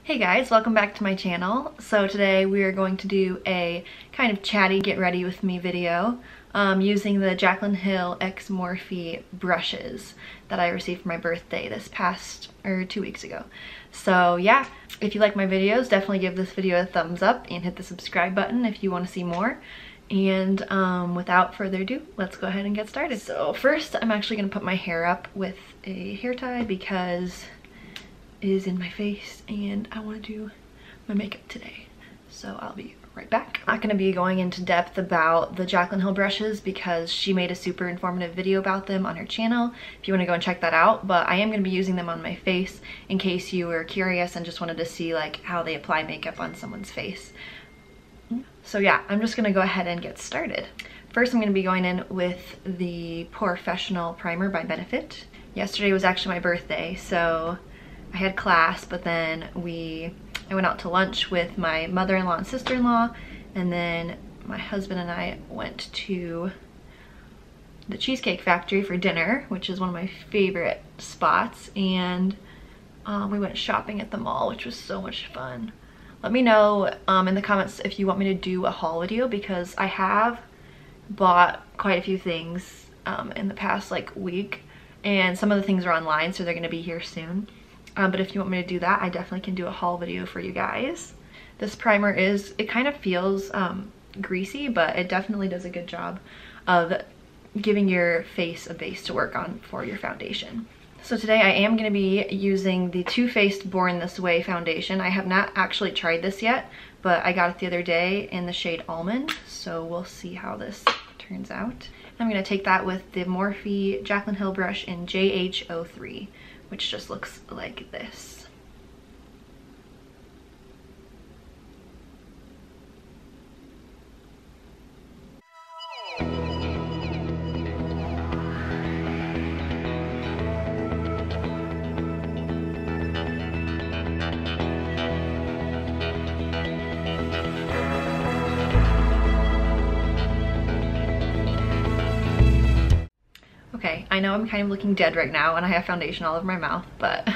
Hey guys, welcome back to my channel. So today we are going to do a kind of chatty get ready with me video using the Jaclyn Hill X Morphe brushes that I received for my birthday this past, 2 weeks ago. So yeah, if you like my videos, definitely give this video a thumbs up and hit the subscribe button if you want to see more. And without further ado, let's go ahead and get started. So first, I'm actually going to put my hair up with a hair tie because is in my face and I want to do my makeup today. So I'll be right back. I'm not going to be going into depth about the Jaclyn Hill brushes because she made a super informative video about them on her channel if you want to go and check that out, but I am going to be using them on my face in case you were curious and just wanted to see like how they apply makeup on someone's face. So yeah, I'm just going to go ahead and get started. First, I'm going to be going in with the Professional Primer by Benefit. Yesterday was actually my birthday, so I had class, but then I went out to lunch with my mother-in-law and sister-in-law, and then my husband and I went to the Cheesecake Factory for dinner, which is one of my favorite spots, and we went shopping at the mall, which was so much fun. Let me know in the comments if you want me to do a haul video, because I have bought quite a few things in the past week, and some of the things are online, so they're going to be here soon. But if you want me to do that, I definitely can do a haul video for you guys. This primer it kind of feels greasy, but it definitely does a good job of giving your face a base to work on for your foundation. So today I am going to be using the Too Faced Born This Way foundation. I have not actually tried this yet, but I got it the other day in the shade Almond, so we'll see how this turns out. I'm going to take that with the Morphe Jaclyn Hill brush in JH03. Which just looks like this. Okay, I know I'm kind of looking dead right now and I have foundation all over my mouth, but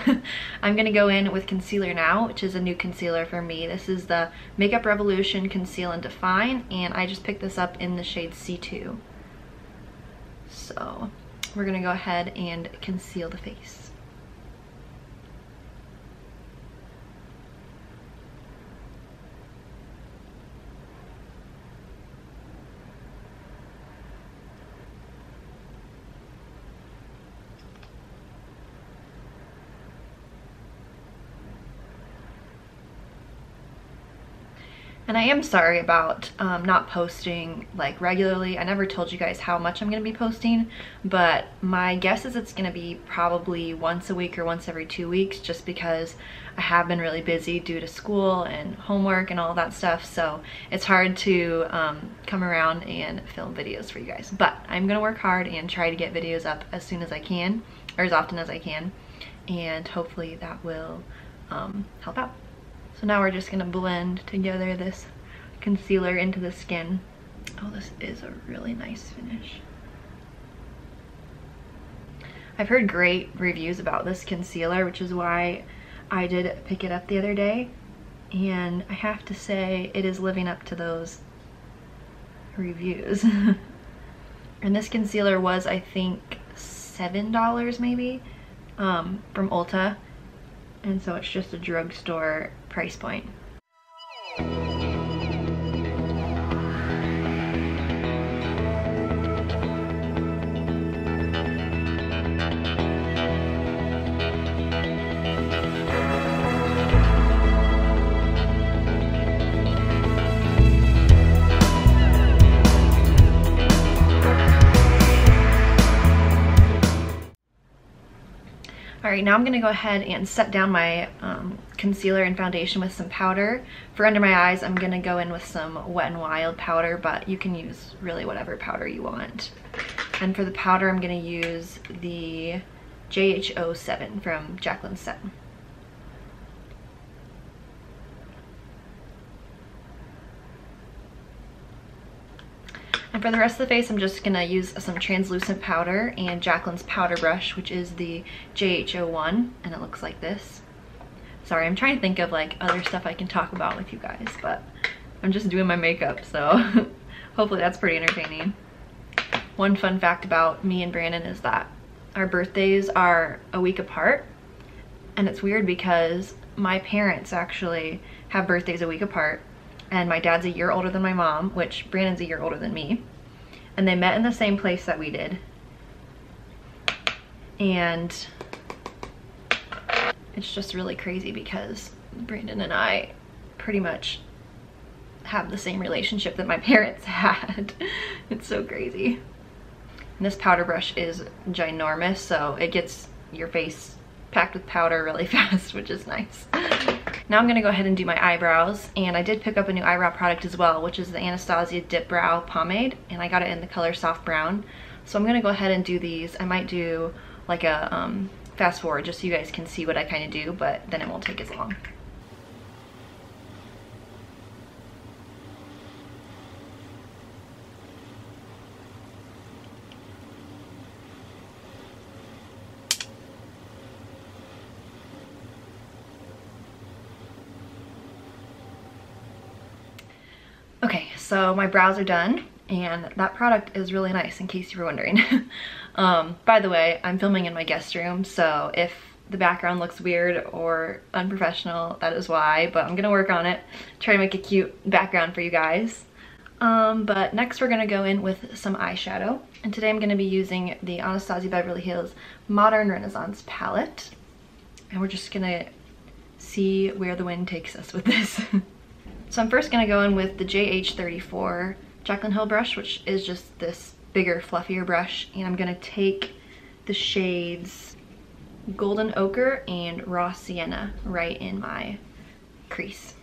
I'm gonna go in with concealer now, which is a new concealer for me. This is the Makeup Revolution Conceal and Define, and I just picked this up in the shade C2. So we're gonna go ahead and conceal the face. And I am sorry about not posting regularly. I never told you guys how much I'm going to be posting, but my guess is it's going to be probably once a week or once every 2 weeks, just because I have been really busy due to school and homework and all that stuff, so it's hard to come around and film videos for you guys. But I'm going to work hard and try to get videos up as soon as I can, or as often as I can, and hopefully that will help out. So now we're just gonna blend together this concealer into the skin. Oh, this is a really nice finish. I've heard great reviews about this concealer, which is why I did pick it up the other day. And I have to say, it is living up to those reviews. And this concealer was, I think, $7 maybe, from Ulta. And so it's just a drugstore price point. Alright, now I'm going to go ahead and set down my concealer and foundation with some powder. For under my eyes, I'm going to go in with some Wet n Wild powder, but you can use really whatever powder you want. And for the powder, I'm going to use the JH07 from Jaclyn's set. And for the rest of the face, I'm just gonna use some translucent powder and Jaclyn's powder brush, which is the JH01, and it looks like this. Sorry, I'm trying to think of like other stuff I can talk about with you guys, but I'm just doing my makeup, so hopefully that's pretty entertaining. One fun fact about me and Brandon is that our birthdays are a week apart, and it's weird because my parents actually have birthdays a week apart, and my dad's a year older than my mom, which Brandon's a year older than me, and they met in the same place that we did. And it's just really crazy because Brandon and I pretty much have the same relationship that my parents had. It's so crazy. And this powder brush is ginormous, so it gets your face packed with powder really fast, which is nice. Now I'm gonna go ahead and do my eyebrows, and I did pick up a new eyebrow product as well, which is the Anastasia Dip Brow Pomade, and I got it in the color Soft Brown. So I'm gonna go ahead and do these. I might do like a fast forward just so you guys can see what I kind of do, but then it won't take as long. Okay, so my brows are done, and that product is really nice, in case you were wondering. By the way, I'm filming in my guest room, so if the background looks weird or unprofessional, that is why, but I'm gonna work on it, try to make a cute background for you guys. But next we're gonna go in with some eyeshadow, and today I'm gonna be using the Anastasia Beverly Hills Modern Renaissance palette, and we're just gonna see where the wind takes us with this. So I'm first gonna go in with the JH34 Jaclyn Hill brush, which is just this bigger, fluffier brush, and I'm gonna take the shades Golden Ochre and Raw Sienna right in my crease.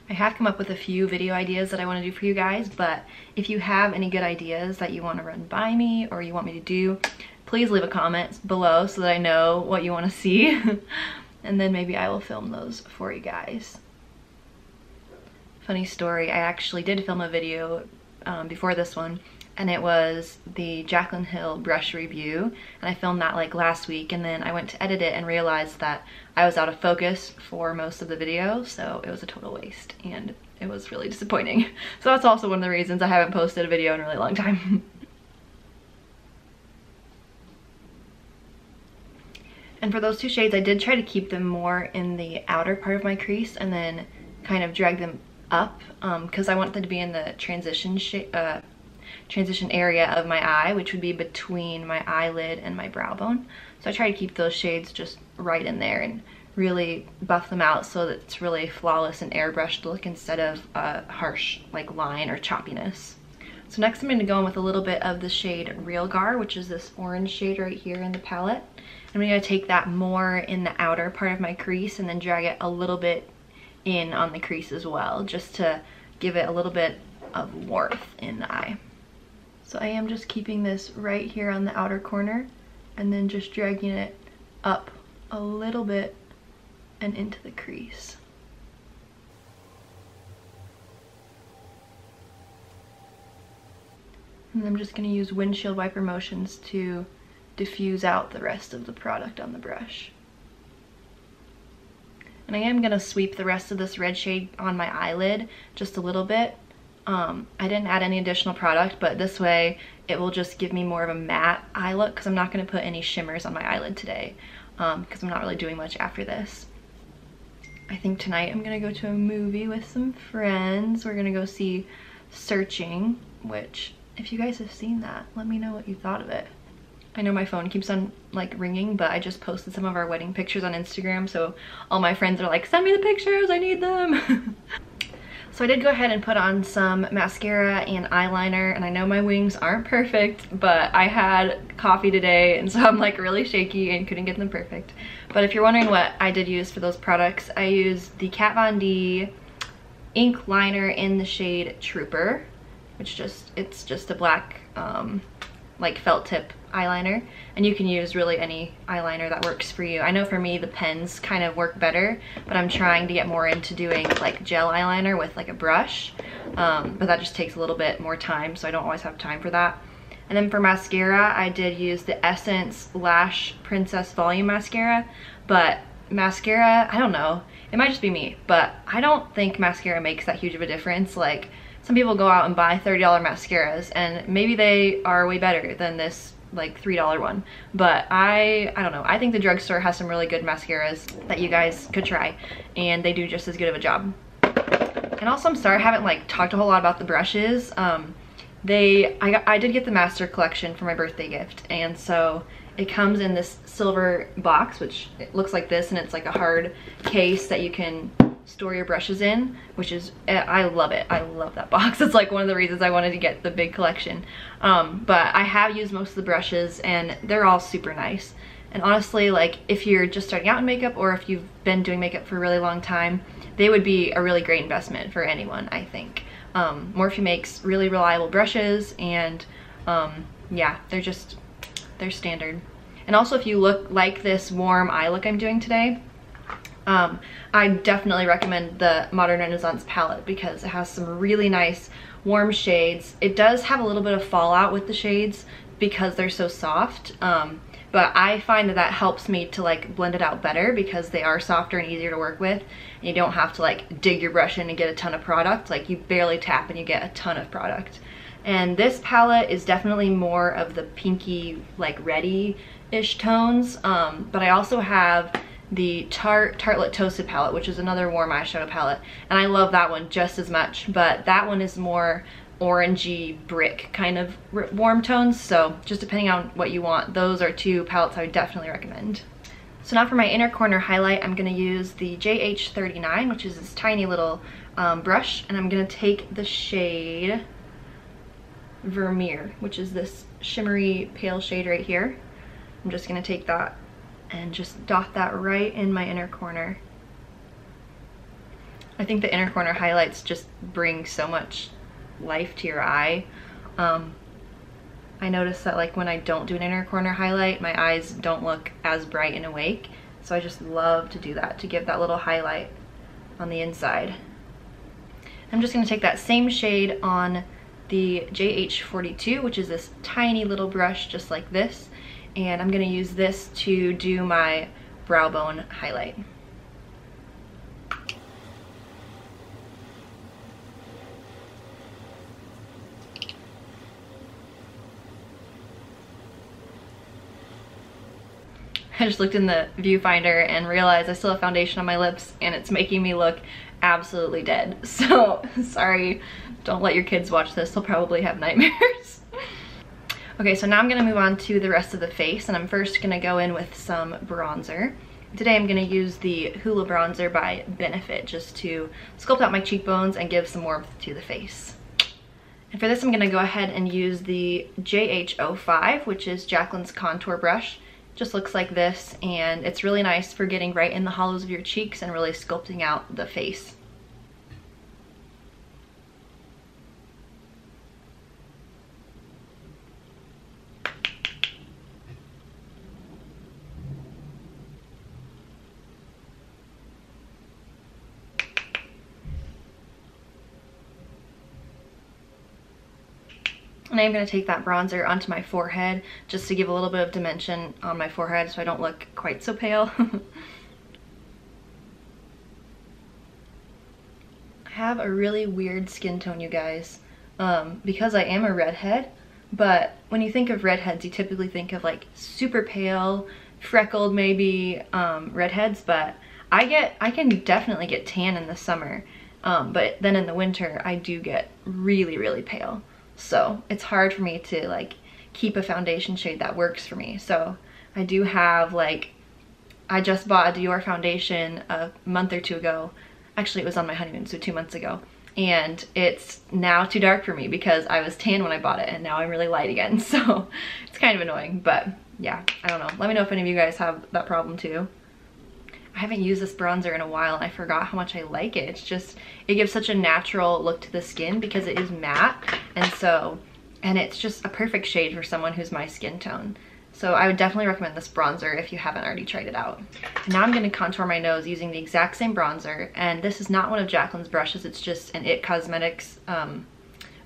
I have come up with a few video ideas that I want to do for you guys, but if you have any good ideas that you want to run by me or you want me to do, please leave a comment below so that I know what you want to see. And then maybe I will film those for you guys. Funny story, I actually did film a video before this one, and it was the Jaclyn Hill brush review, and I filmed that like last week, and then I went to edit it and realized that I was out of focus for most of the video, so it was a total waste, and it was really disappointing. So that's also one of the reasons I haven't posted a video in a really long time. And for those two shades, I did try to keep them more in the outer part of my crease and then kind of drag them up, because I want them to be in the transition area of my eye, which would be between my eyelid and my brow bone. So I try to keep those shades just right in there and really buff them out so that it's really flawless and airbrushed look instead of a harsh like line or choppiness. So next I'm going to go in with a little bit of the shade Real Gar, which is this orange shade right here in the palette. I'm going to take that more in the outer part of my crease and then drag it a little bit in on the crease as well, just to give it a little bit of warmth in the eye. So I am just keeping this right here on the outer corner and then just dragging it up a little bit and into the crease. And I'm just going to use windshield wiper motions to diffuse out the rest of the product on the brush. And I am going to sweep the rest of this red shade on my eyelid just a little bit. I didn't add any additional product, but this way it will just give me more of a matte eye look, because I'm not going to put any shimmers on my eyelid today, because I'm not really doing much after this. I think tonight I'm going to go to a movie with some friends. We're going to go see Searching, which if you guys have seen that, let me know what you thought of it. I know my phone keeps on like ringing, but I just posted some of our wedding pictures on Instagram, so all my friends are like, send me the pictures, I need them. So I did go ahead and put on some mascara and eyeliner, and I know my wings aren't perfect, but I had coffee today, and so I'm like really shaky and couldn't get them perfect. But if you're wondering what I did use for those products, I used the Kat Von D ink liner in the shade Trooper, which it's just a black like felt tip eyeliner, and you can use really any eyeliner that works for you. I know for me the pens kind of work better, but I'm trying to get more into doing like gel eyeliner with like a brush, but that just takes a little bit more time, so I don't always have time for that. And then for mascara, I did use the Essence Lash Princess Volume Mascara, but mascara, I don't know, it might just be me, but I don't think mascara makes that huge of a difference. Like, some people go out and buy $30 mascaras, and maybe they are way better than this like $3 one, but I don't know, I think the drugstore has some really good mascaras that you guys could try, and they do just as good of a job. And also, I'm sorry I haven't like talked a whole lot about the brushes. I did get the master collection for my birthday gift, and so it comes in this silver box, which it looks like this, and it's like a hard case that you can store your brushes in, which is, I love it. I love that box. It's like one of the reasons I wanted to get the big collection. But I have used most of the brushes, and they're all super nice. And honestly, like, if you're just starting out in makeup, or if you've been doing makeup for a really long time, they would be a really great investment for anyone, I think. Morphe makes really reliable brushes, and yeah, they're standard. And also, if you look like this warm eye look I'm doing today, I definitely recommend the Modern Renaissance palette because it has some really nice warm shades. It does have a little bit of fallout with the shades because they're so soft, but I find that helps me to like blend it out better because they are softer and easier to work with, and you don't have to like dig your brush in and get a ton of product. Like, you barely tap and you get a ton of product. And this palette is definitely more of the pinky, like reddy-ish tones, but I also have the Tartelette Toasted palette, which is another warm eyeshadow palette, and I love that one just as much, but that one is more orangey brick kind of warm tones, so just depending on what you want, those are two palettes I would definitely recommend. So now for my inner corner highlight, I'm going to use the JH39, which is this tiny little brush, and I'm going to take the shade Vermeer, which is this shimmery pale shade right here. I'm just going to take that and just dot that right in my inner corner. I think the inner corner highlights just bring so much life to your eye. I notice that like when I don't do an inner corner highlight, my eyes don't look as bright and awake, so I just love to do that to give that little highlight on the inside. I'm just going to take that same shade on the JH42, which is this tiny little brush just like this, and I'm going to use this to do my brow bone highlight. I just looked in the viewfinder and realized I still have foundation on my lips, and it's making me look absolutely dead. So sorry, don't let your kids watch this, they'll probably have nightmares. Okay, so now I'm gonna move on to the rest of the face, and I'm first gonna go in with some bronzer. Today I'm gonna use the Hoola bronzer by Benefit just to sculpt out my cheekbones and give some warmth to the face. And for this I'm gonna go ahead and use the JH05, which is Jaclyn's contour brush. Just looks like this, and it's really nice for getting right in the hollows of your cheeks and really sculpting out the face. And I'm going to take that bronzer onto my forehead just to give a little bit of dimension on my forehead so I don't look quite so pale. I have a really weird skin tone, you guys, because I am a redhead, but when you think of redheads, you typically think of like super pale, freckled maybe redheads, but I can definitely get tan in the summer, but then in the winter I do get really, really pale. So it's hard for me to like keep a foundation shade that works for me. So I do have like, I just bought a Dior foundation a month or two ago. Actually, it was on my honeymoon, so 2 months ago. And it's now too dark for me because I was tan when I bought it, and now I'm really light again. So it's kind of annoying, but yeah, I don't know. Let me know if any of you guys have that problem too. I haven't used this bronzer in a while, and I forgot how much I like it. It's just, it gives such a natural look to the skin because it is matte, and it's just a perfect shade for someone who's my skin tone. So I would definitely recommend this bronzer if you haven't already tried it out. And now I'm going to contour my nose using the exact same bronzer, and this is not one of Jaclyn's brushes, it's just an It Cosmetics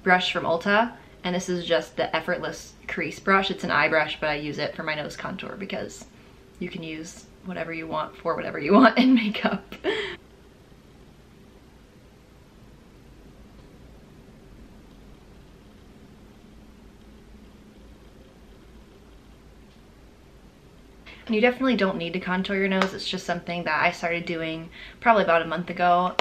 brush from Ulta, And this is just the Effortless Crease Brush. It's an eye brush, but I use it for my nose contour because you can use whatever you want for whatever you want in makeup. And you definitely don't need to contour your nose. It's just something that I started doing probably about a month ago.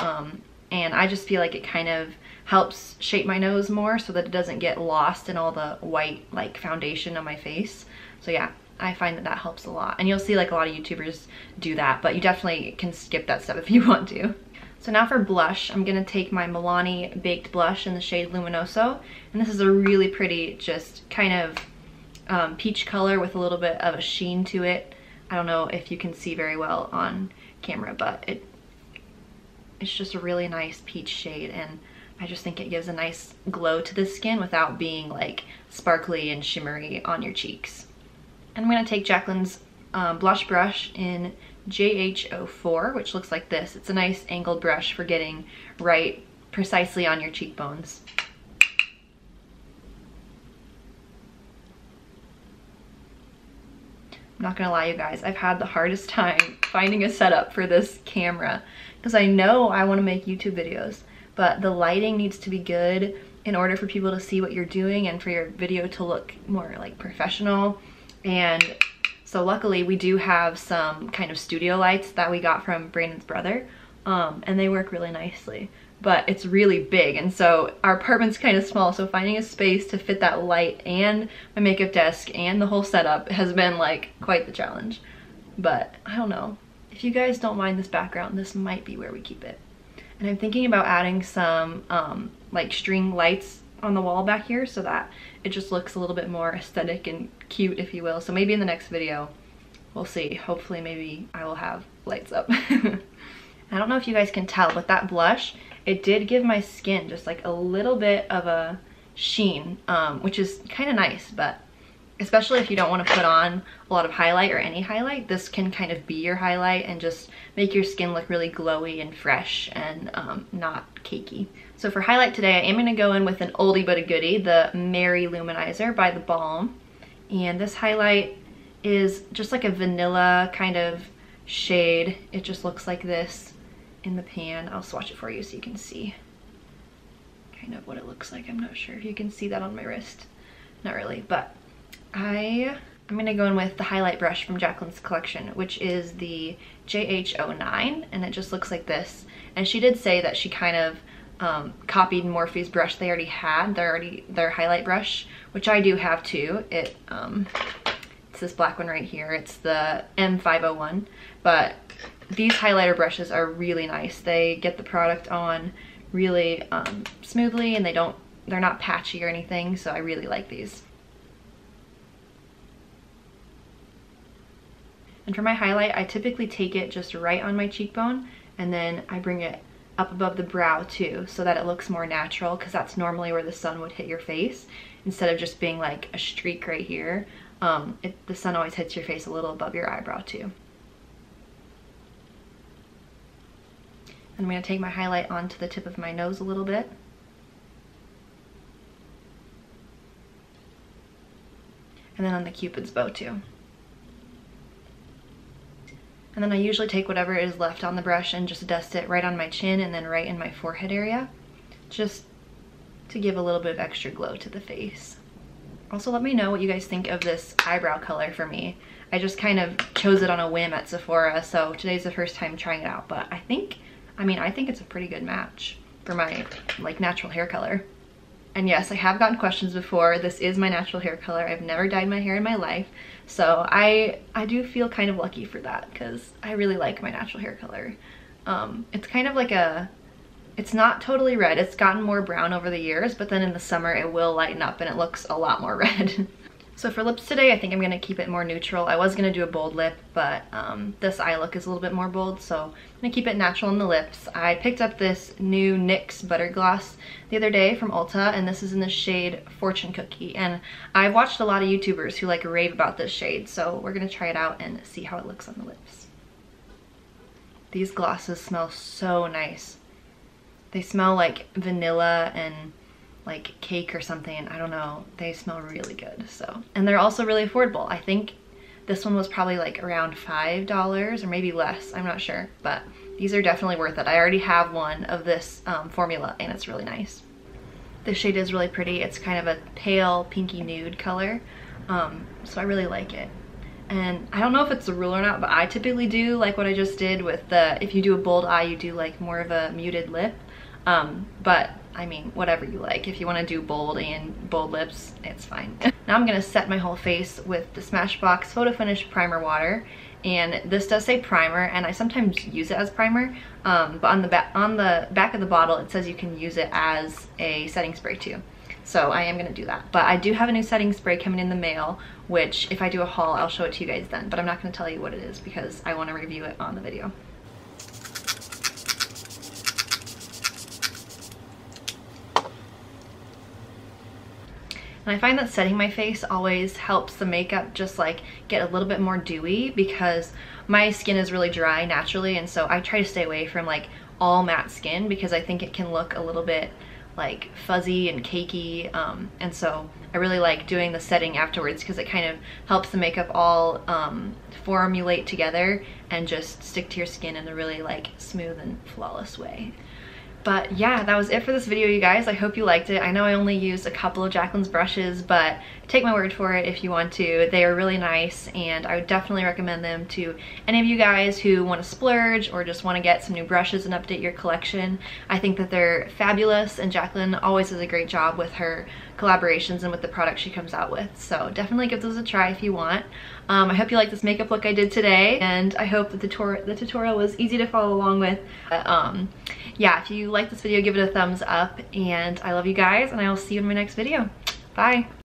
And I just feel like it kind of helps shape my nose more so that it doesn't get lost in all the white like foundation on my face. So yeah, I find that that helps a lot. And you'll see like a lot of YouTubers do that, but you definitely can skip that step if you want to. So now for blush, I'm gonna take my Milani Baked Blush in the shade Luminoso. And this is a really pretty, just kind of peach color with a little bit of a sheen to it. I don't know if you can see very well on camera, but it's just a really nice peach shade, and I just think it gives a nice glow to the skin without being like sparkly and shimmery on your cheeks. And I'm gonna take Jaclyn's blush brush in JH04, which looks like this. It's a nice angled brush for getting right precisely on your cheekbones. I'm not gonna lie, you guys, I've had the hardest time finding a setup for this camera because I know I want to make YouTube videos, but the lighting needs to be good in order for people to see what you're doing and for your video to look more like professional. And so luckily we do have some kind of studio lights that we got from Brandon's brother, and they work really nicely. But it's really big, and so our apartment's kind of small, so finding a space to fit that light and my makeup desk and the whole setup has been like quite the challenge. But I don't know, if you guys don't mind this background, this might be where we keep it. And I'm thinking about adding some like string lights on the wall back here so that it just looks a little bit more aesthetic and cute, if you will. So maybe in the next video, we'll see. Hopefully maybe I will have lights up. I don't know if you guys can tell, but that blush, it did give my skin just like a little bit of a sheen, which is kind of nice, but especially if you don't want to put on a lot of highlight or any highlight, this can kind of be your highlight and just make your skin look really glowy and fresh and not cakey. So for highlight today, I am going to go in with an oldie but a goodie, the Mary Luminizer by The Balm. And this highlight is just like a vanilla kind of shade. It just looks like this in the pan. I'll swatch it for you so you can see kind of what it looks like. I'm not sure if you can see that on my wrist. Not really, but I'm gonna go in with the highlight brush from Jaclyn's collection, which is the JH09, and it just looks like this. And she did say that she kind of copied Morphe's brush they already had, their highlight brush, which I do have too. It's this black one right here. It's the M501, but these highlighter brushes are really nice. They get the product on really smoothly, and they're not patchy or anything, so I really like these. And for my highlight, I typically take it just right on my cheekbone, and then I bring it up above the brow too, so that it looks more natural, because that's normally where the sun would hit your face, instead of just being like a streak right here. The sun always hits your face a little above your eyebrow too. And I'm going to take my highlight onto the tip of my nose a little bit. And then on the Cupid's bow too. And then I usually take whatever is left on the brush and just dust it right on my chin and then right in my forehead area, just to give a little bit of extra glow to the face. Also, let me know what you guys think of this eyebrow color for me. I just kind of chose it on a whim at Sephora, so today's the first time trying it out, but I think it's a pretty good match for my like natural hair color. And yes, I have gotten questions before. This is my natural hair color. I've never dyed my hair in my life. So I do feel kind of lucky for that, because I really like my natural hair color. It's kind of like it's not totally red. It's gotten more brown over the years, but then in the summer it will lighten up and it looks a lot more red. So for lips today, I think I'm gonna keep it more neutral. I was gonna do a bold lip, but this eye look is a little bit more bold, so I'm gonna keep it natural in the lips. I picked up this new NYX Butter Gloss the other day from Ulta, and this is in the shade Fortune Cookie. And I've watched a lot of YouTubers who like rave about this shade, so we're gonna try it out and see how it looks on the lips. These glosses smell so nice. They smell like vanilla and like cake or something. I don't know, they smell really good. So, and they're also really affordable. I think this one was probably like around $5 or maybe less, I'm not sure, but these are definitely worth it. I already have one of this formula and it's really nice. This shade is really pretty. It's kind of a pale pinky nude color, so I really like it. And I don't know if it's a rule or not, but I typically do like what I just did with the, if you do a bold eye, you do like more of a muted lip. But I mean, whatever you like. If you want to do bold and bold lips, it's fine. Now I'm going to set my whole face with the Smashbox Photo Finish Primer Water. And this does say primer, and I sometimes use it as primer, but on the back of the bottle it says you can use it as a setting spray too. So I am gonna do that. But I do have a new setting spray coming in the mail, which if I do a haul, I'll show it to you guys then. But I'm not gonna tell you what it is because I wanna review it on the video. And I find that setting my face always helps the makeup just like get a little bit more dewy because my skin is really dry naturally, and so I try to stay away from like all matte skin because I think it can look a little bit like fuzzy and cakey, and so I really like doing the setting afterwards because it kind of helps the makeup all formulate together and just stick to your skin in a really like smooth and flawless way. But yeah, that was it for this video, you guys. I hope you liked it. I know I only used a couple of Jaclyn's brushes, but take my word for it if you want to. They are really nice, and I would definitely recommend them to any of you guys who want to splurge or just want to get some new brushes and update your collection. I think that they're fabulous, and Jaclyn always does a great job with her collaborations and with the products she comes out with. So definitely give those a try if you want. I hope you like this makeup look I did today, and I hope that the tutorial was easy to follow along with. Yeah, if you like this video, give it a thumbs up, and I love you guys, and I will see you in my next video. Bye.